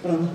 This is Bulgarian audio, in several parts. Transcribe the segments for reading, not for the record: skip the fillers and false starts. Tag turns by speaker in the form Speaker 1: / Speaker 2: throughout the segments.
Speaker 1: Браво!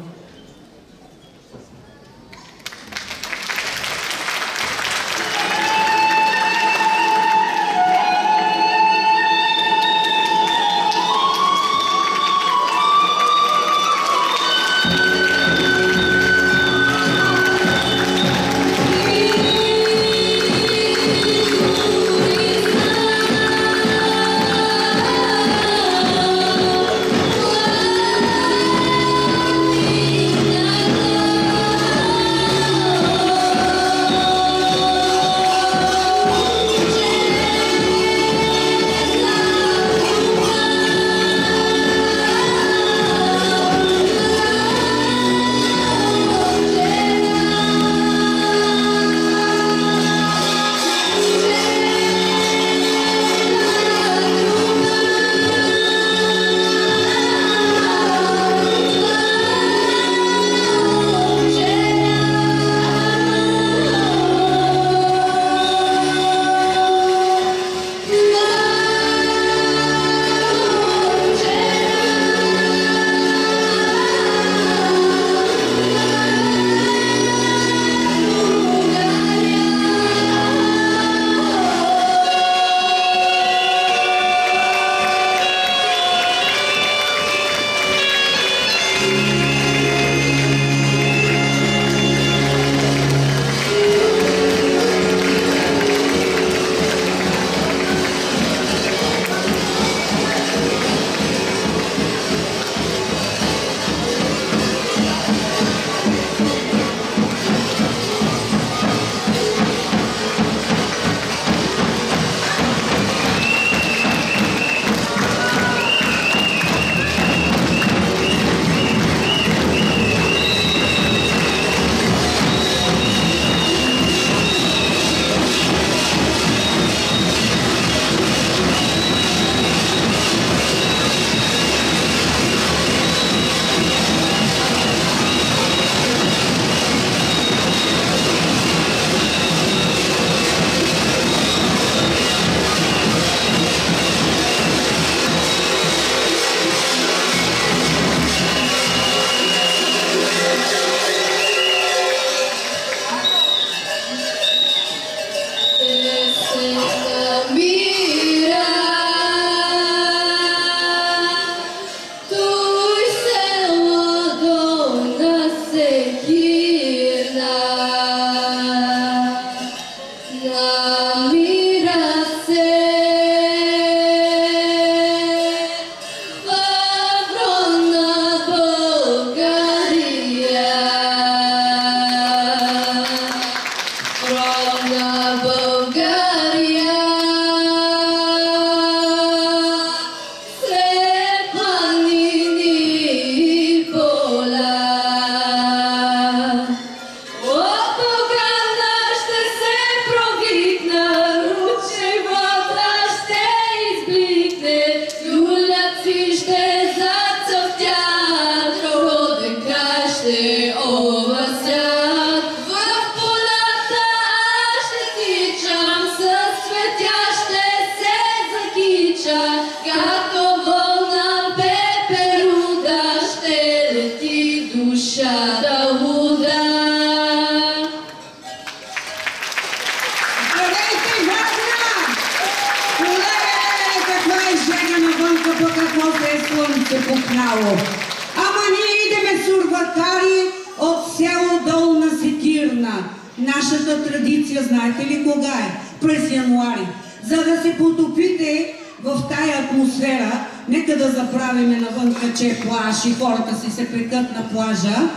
Speaker 1: Ама ние идеме сурватари от село Долна Секирна. Нашата традиция, знаете ли кога е? През януари. За да се потопите в тая атмосфера, нека да забравиме навънка, че е плаж и хората си се пекат на плажа,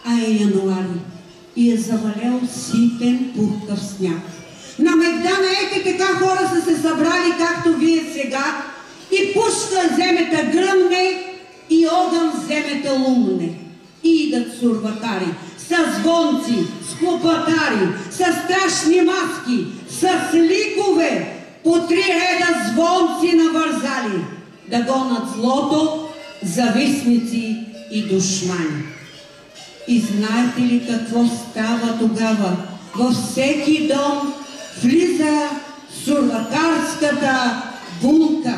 Speaker 1: а е януари и е завалял ситен пухкав сняг. На Мегдана ете така хора са се събрали, както вие сега, и пушка земята гръмне, и огън земята лумне. И идат сурватари, с звонци, с хлопатари, с страшни маски, с ликове, по 3 реда звонци навързали, да гонат злото, завистници и душмани. И знаете ли какво става тогава? Във всеки дом влиза сурватарската булка.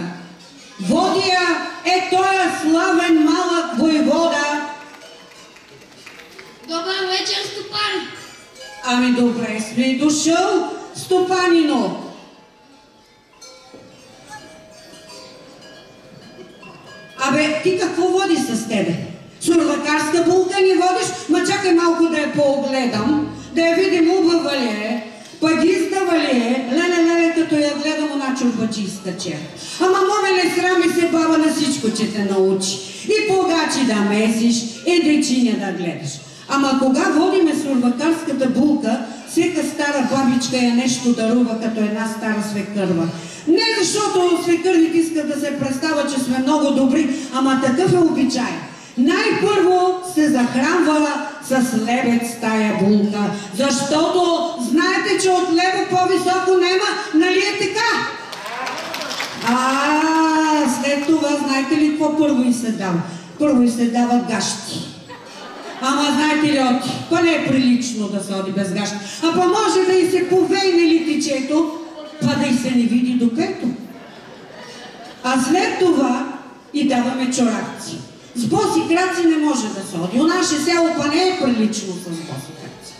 Speaker 1: Водия е тоя славен малък войвода, Ами добре сме дошъл, стопанино. Абе, ти какво води с тебе? Сурвакарска булка ни водиш? Ма чакай малко да я поогледам, да я видим убава ли е, пък издава ли е, леле, като я гледам она чурбачиста чер. Ама моме не срами се баба на всичко, че те научи. И погачи да месиш, и дечиня да гледаш. Ама кога водиме сурвакарската булка, всека стара бабичка е нещо дарува като една стара свекърва. Не защото свекървите искат да се представят, че сме много добри, ама такъв е обичай. Най-първо се захранва с лебед тая булка, защото знаете, че от лева по-високо нема, нали е така? След това знаете ли какво първо и се дава? Първо и се дават гащи. Ама знаете ли оти, па не е прилично да се оди без гащи. А па може да и се повейне литичето, па да и се не види до пето. А след това и даваме чорапци. С боси краци не може да се оди. У наше село па не е прилично с боси краци.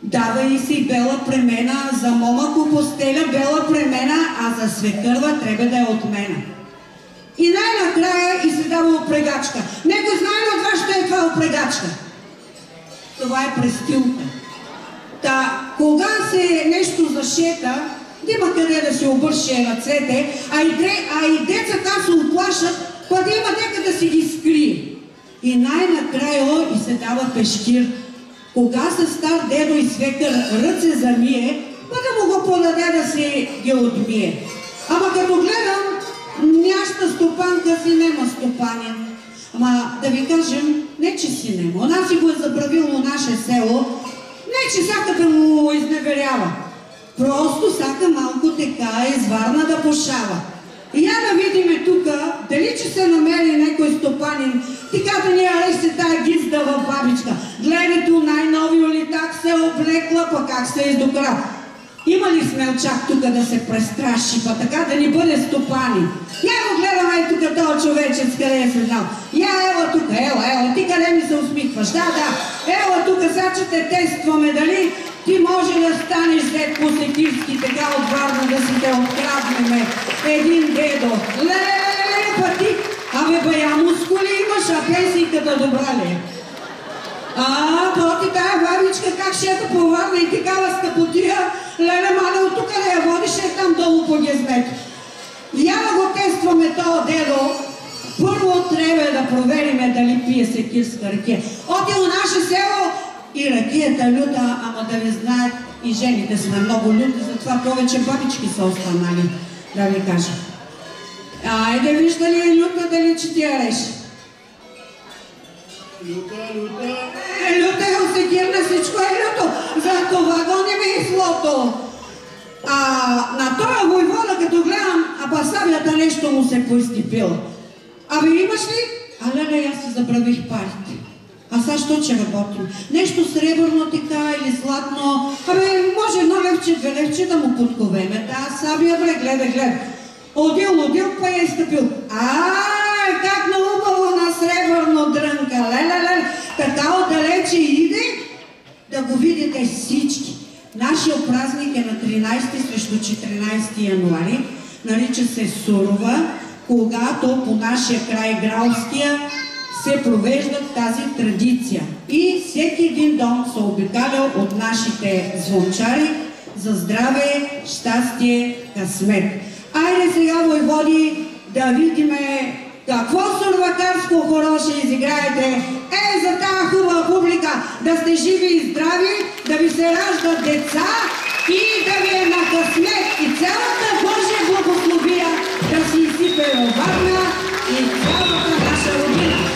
Speaker 1: Дава и си бела премена, за момък постеля бела премена, а за свекърва трябва да е отмена. И най-накрая и се дава опрегачка. Некой знае ли от вас, що е това опрегачка? Това е престилка. Та, кога се нещо зашета, да има къде да се обърше ръцете, а и децата се оплашат, па да има нека да си ги скрие. И най-накрая и се дава пешкир. Кога се стар дедо и свекър ръце замие, па да му го подаде да се ги отмие. Ама като гледам, няща стопанка си нема стопанин. Ама да ви кажем, не че си нема. Она си го е забравило наше село, не че всяка да му изневерява. Просто всяка малко така е изварна да пошава. И я да видиме тука, дали че се намери някой стопанин, така да ни ареще тая гиздава бабичка. Гледайте най-нови олитак се облекла, па как се издокра. Има ли смелчак тука да се престраши, па така да ни бъде стопанин? Я го гледаме тука този човечец, къде е седнал. Я ела тука, ела, ти къде ми се усмихваш? Да, ела тука, сега че те тестваме, дали ти може да станеш след по-секирски, така от Варна да си те откраднеме един дедо. Леле, па ти, абе бая мускули имаш, а пенсийката добра ли е? Тоти тая бабичка как ще ето по Варна и такава скъпотия, леле, мале, от тука да я водиш е там долу по гезмето. Я да го тестваме тоя дедо, първо трябва да провериме дали пие секирска ракия. Оти у наше село и ракията люта, ама да ви знаят, и жените сме много люти, затова повече бабички са останали, да ви кажа. Айде, вижда ли е люта, дали че ти яреш? Люта. Люта е усекирна, всичко е люто. За това гоним и злото. На тоя войвода, като гледам, сабията нещо му се поизтипила. Абе, имаш ли? Леле, аз си забравих парите. Сега що че работим? Нещо сребърно така или златно? Абе, може едно левче, две левче да му подковеме. Да, сабия, бре, гледай. Одил, па е изтъпил. Как наубаво на сребърно дрънка. Леле, така отдалече иде да го видите всички. Нашия празник е на 13 срещу 14 януари, нарича се Сурова, когато по нашия край Гралския се провежда тази традиция. И всеки един дом се обикаля от нашите звънчари за здраве, щастие, късмет. Айде сега, войводи, да видиме какво сурвакарско хоро ще изиграете. За тази хубава публика да сте живи и здрави, да ви се раждат деца и да ви е на късмет и цялата Божия благословия да си изсипе във Варна и цялата наша родина.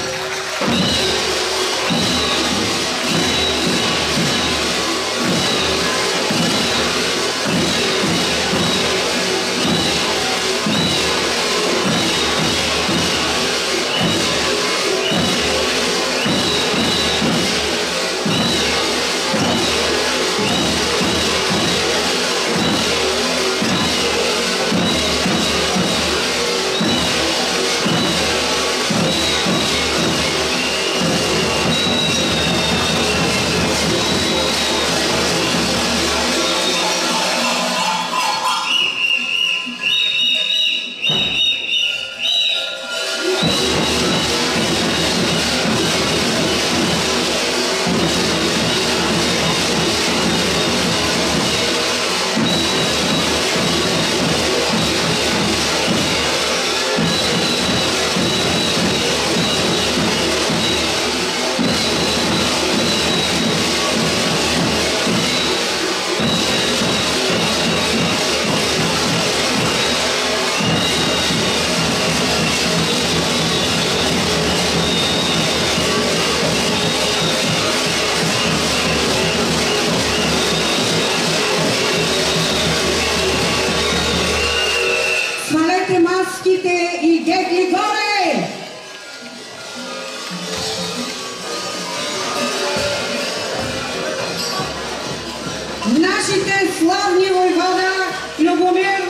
Speaker 1: Верховния войвода Любомир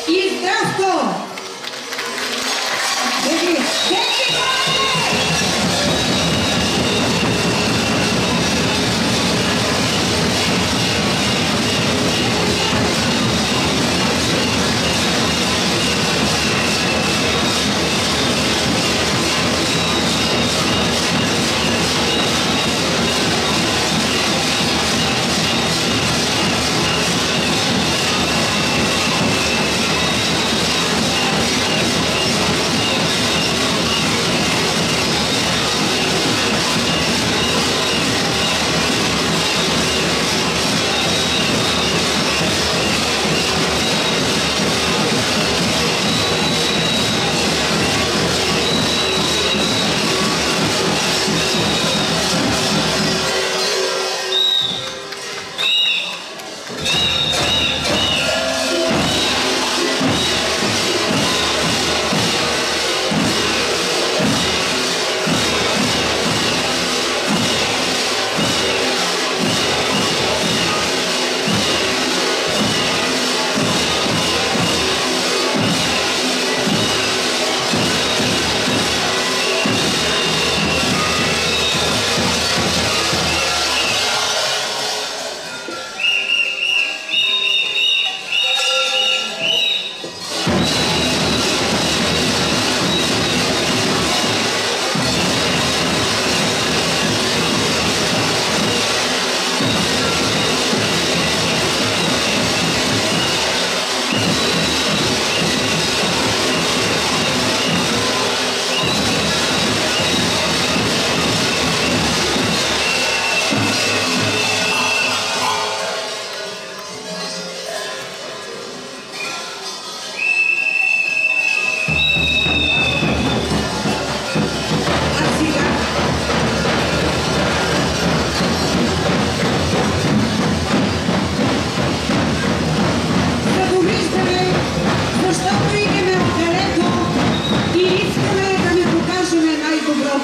Speaker 1: и Здравко!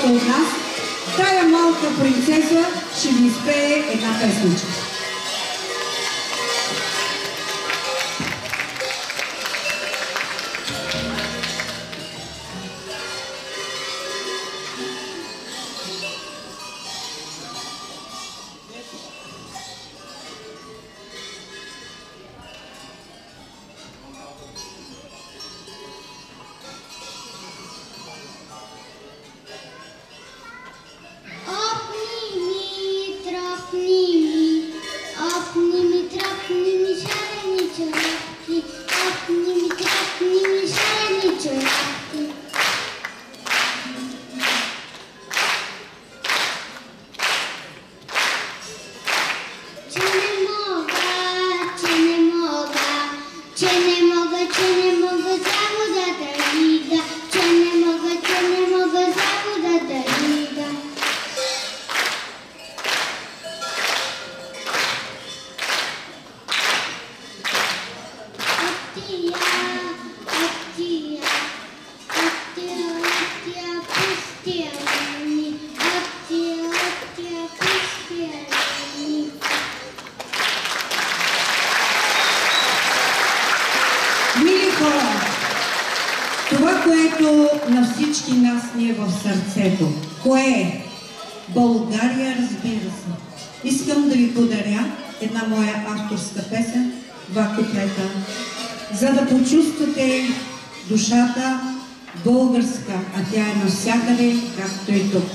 Speaker 1: От нас, тая малка принцеса ще ви изпее една песничка. Това, което на всички нас ни е в сърцето. Кое е? България, разбира се. Искам да ви подаря една моя авторска песен, два куплета, за да почувствате душата българска, а тя е навсякъде, както и тук.